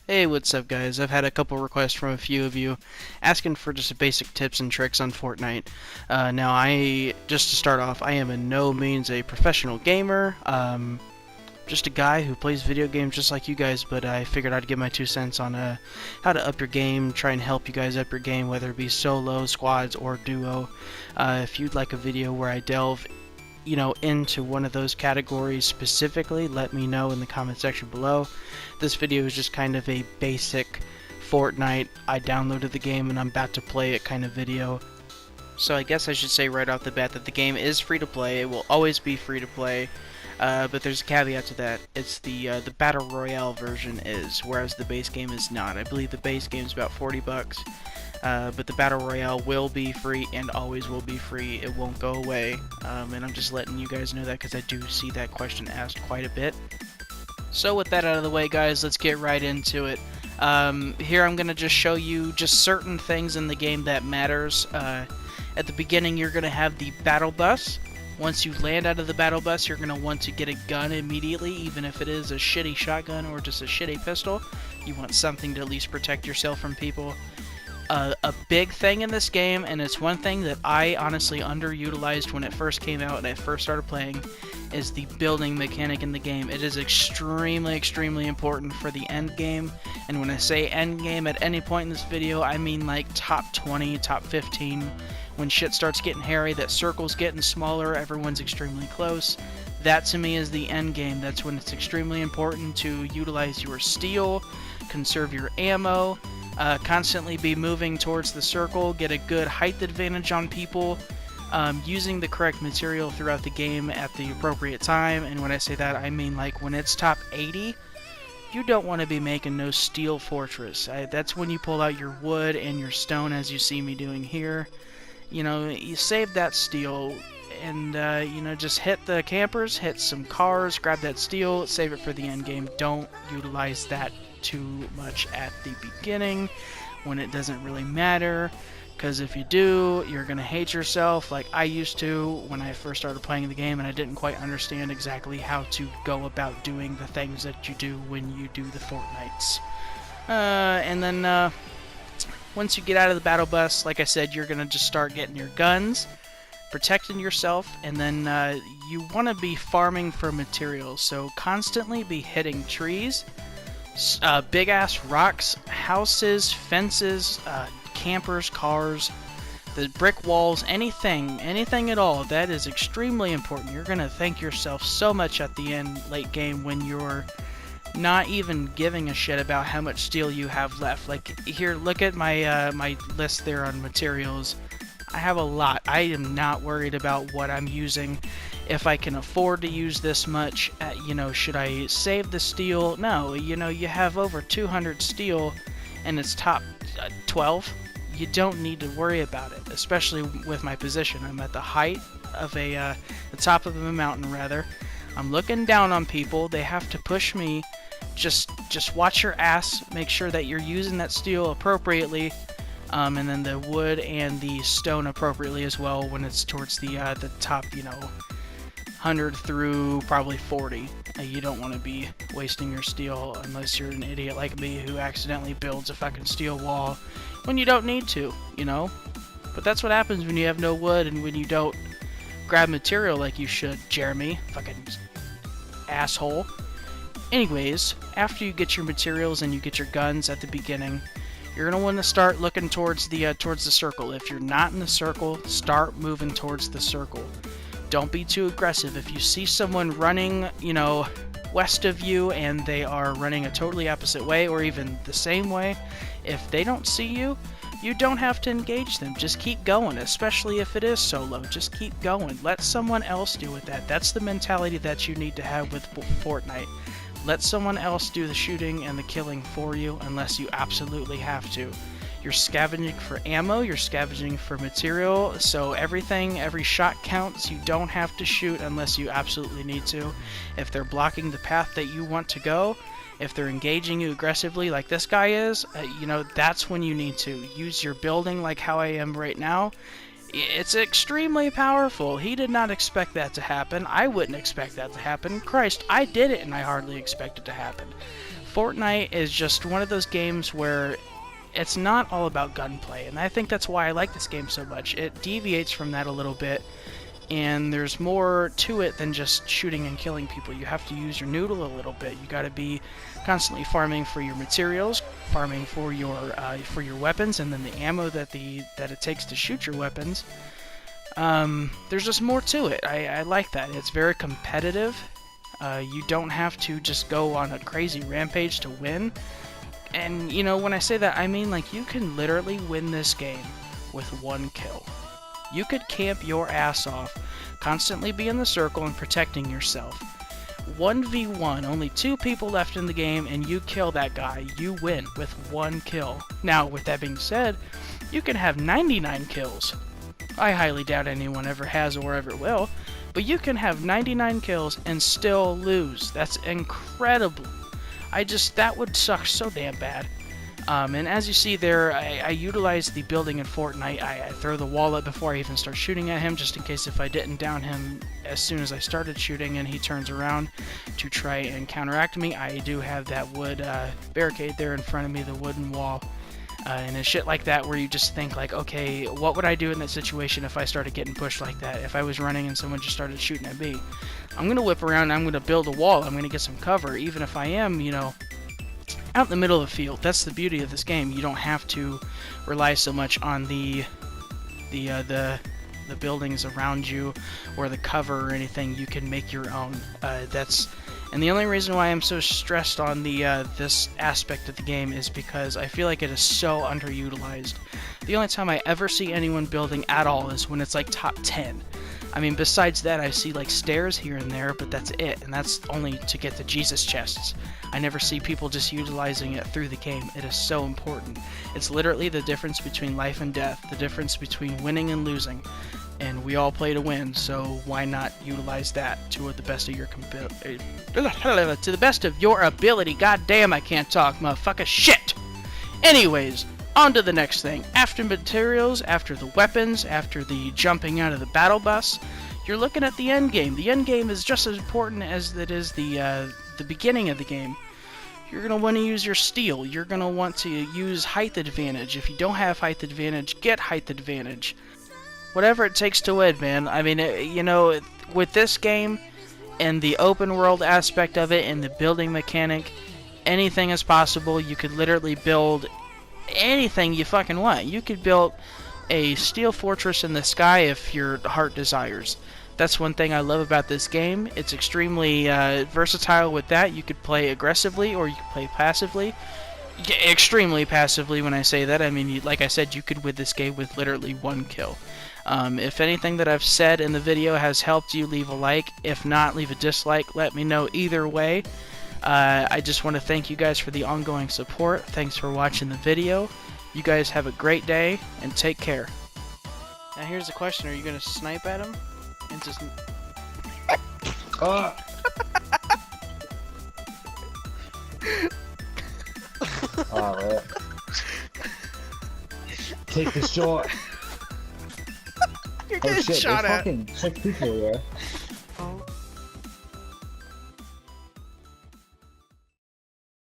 Hey, what's up guys? I've had a couple requests from a few of you asking for just basic tips and tricks on Fortnite. Just to start off, I am in no means a professional gamer. Just a guy who plays video games just like you guys, but I figured I'd give my 2 cents on how to up your game, try and help you guys up your game, whether it be solo, squads, or duo. If you'd like a video where I delve into one of those categories specifically, let me know in the comment section below. This video is just kind of a basic Fortnite, I downloaded the game and I'm about to play it kind of video. So I guess I should say right off the bat that the game is free to play. It will always be free to play, but there's a caveat to that. It's the Battle Royale version is, whereas the base game is not. I believe the base game is about 40 bucks. But the Battle Royale will be free and always will be free. It won't go away. And I'm just letting you guys know that because I do see that question asked quite a bit. So with that out of the way, guys, let's get right into it. Here I'm going to just show you just certain things in the game that matters. At the beginning, you're going to have the Battle Bus. Once you land out of the Battle Bus, you're going to want to get a gun immediately, even if it is a shitty shotgun or just a shitty pistol. You want something to at least protect yourself from people. A big thing in this game, and it's one thing that I honestly underutilized when it first came out and I first started playing, is the building mechanic in the game. It is extremely important for the end game, and when I say end game at any point in this video, I mean like top 20, top 15. When shit starts getting hairy, that circle's getting smaller, everyone's extremely close. That to me is the end game. That's when it's extremely important to utilize your steel, conserve your ammo, constantly be moving towards the circle, get a good height advantage on people, using the correct material throughout the game at the appropriate time. And when I say that, I mean like when it's top 80, you don't want to be making no steel fortress. That's when you pull out your wood and your stone, as you see me doing here. You save that steel and just hit the campers, hit some cars, grab that steel, save it for the end game. Don't utilize that too much at the beginning when it doesn't really matter, because if you do, you're gonna hate yourself like I used to when I first started playing the game and I didn't quite understand exactly how to go about doing the things that you do when you do the Fortnites. And then once you get out of the battle bus, like I said, you're gonna just start getting your guns, protecting yourself, and then you want to be farming for materials, so constantly be hitting trees, big ass rocks, houses, fences, campers, cars, the brick walls, anything at all. That is extremely important. You're gonna thank yourself so much at the end, late game, when you're not even giving a shit about how much steel you have left. Like here, look at my my list there on materials. I have a lot. I am not worried about what I'm using. If I can afford to use this much, should I save the steel? No, you have over 200 steel and it's top 12. You don't need to worry about it, especially with my position. I'm at the height of the top of a mountain, rather. I'm looking down on people. They have to push me. Just watch your ass. Make sure that you're using that steel appropriately. And then the wood and the stone appropriately as well when it's towards the top, 100 through probably 40. You don't want to be wasting your steel unless you're an idiot like me who accidentally builds a fucking steel wall when you don't need to, But that's what happens when you have no wood and when you don't grab material like you should, Jeremy. Fucking asshole. Anyways, after you get your materials and you get your guns at the beginning, you're going to want to start looking towards the circle. If you're not in the circle, start moving towards the circle. Don't be too aggressive. If you see someone running, west of you and they are running a totally opposite way or even the same way, if they don't see you, you don't have to engage them. Just keep going, especially if it is solo. Just keep going. Let someone else do with that. That's the mentality that you need to have with Fortnite. Let someone else do the shooting and the killing for you unless you absolutely have to. You're scavenging for ammo, you're scavenging for material, so every shot counts. You don't have to shoot unless you absolutely need to. If they're blocking the path that you want to go, if they're engaging you aggressively like this guy is, that's when you need to. Use your building like how I am right now. It's extremely powerful. He did not expect that to happen. I wouldn't expect that to happen. Christ, I did it and I hardly expect it to happen. Fortnite is just one of those games where it's not all about gunplay, and I think that's why I like this game so much. It deviates from that a little bit, and there's more to it than just shooting and killing people. You have to use your noodle a little bit. You gotta be constantly farming for your materials, farming for your weapons, and then the ammo that it takes to shoot your weapons. There's just more to it. I like that. It's very competitive. You don't have to just go on a crazy rampage to win. And, you know, when I say that, I mean, like, you can literally win this game with one kill. You could camp your ass off, constantly be in the circle and protecting yourself. 1v1, only 2 people left in the game, and you kill that guy. You win with 1 kill. Now, with that being said, you can have 99 kills. I highly doubt anyone ever has or ever will, but you can have 99 kills and still lose. That's incredible. That would suck so damn bad. And as you see there, I utilize the building in Fortnite. I throw the wall up before I even start shooting at him, just in case if I didn't down him as soon as I started shooting and he turns around to try and counteract me. I do have that wood barricade there in front of me, the wooden wall. And it's shit like that where you just think like, okay, what would I do in that situation if I started getting pushed like that? If I was running and someone just started shooting at me? I'm going to whip around and I'm going to build a wall. I'm going to get some cover, even if I am, you know, out in the middle of the field. That's the beauty of this game. You don't have to rely so much on the buildings around you or the cover or anything. You can make your own. And the only reason why I'm so stressed on this aspect of the game is because I feel like it is so underutilized. The only time I ever see anyone building at all is when it's like top 10. I mean, besides that, I see like stairs here and there, but that's it, and that's only to get the Jesus chests. I never see people just utilizing it through the game. It is so important. It's literally the difference between life and death, the difference between winning and losing. And we all play to win, so why not utilize that to the best of your ability? God damn, I can't talk, motherfucker. Shit! Anyways, on to the next thing. After materials, after the weapons, after the jumping out of the battle bus, you're looking at the end game. The end game is just as important as it is the beginning of the game. You're going to want to use your steel. You're going to want to use height advantage. If you don't have height advantage, get height advantage. Whatever it takes to win, man. I mean, you know, with this game and the open world aspect of it and the building mechanic, anything is possible. You could literally build anything you fucking want. You could build a steel fortress in the sky if your heart desires. That's one thing I love about this game. It's extremely versatile with that. You could play aggressively or you could play passively. Extremely passively when I say that. I mean, like I said, you could win this game with literally 1 kill. If anything that I've said in the video has helped you, leave a like. If not, leave a dislike. Let me know either way. I just want to thank you guys for the ongoing support. Thanks for watching the video. You guys have a great day, and take care. Now here's the question, are you going to snipe at him? And just... Oh. Oh, man. Take the shot. You're Oh getting shit, shot there's at. fucking 6 people here.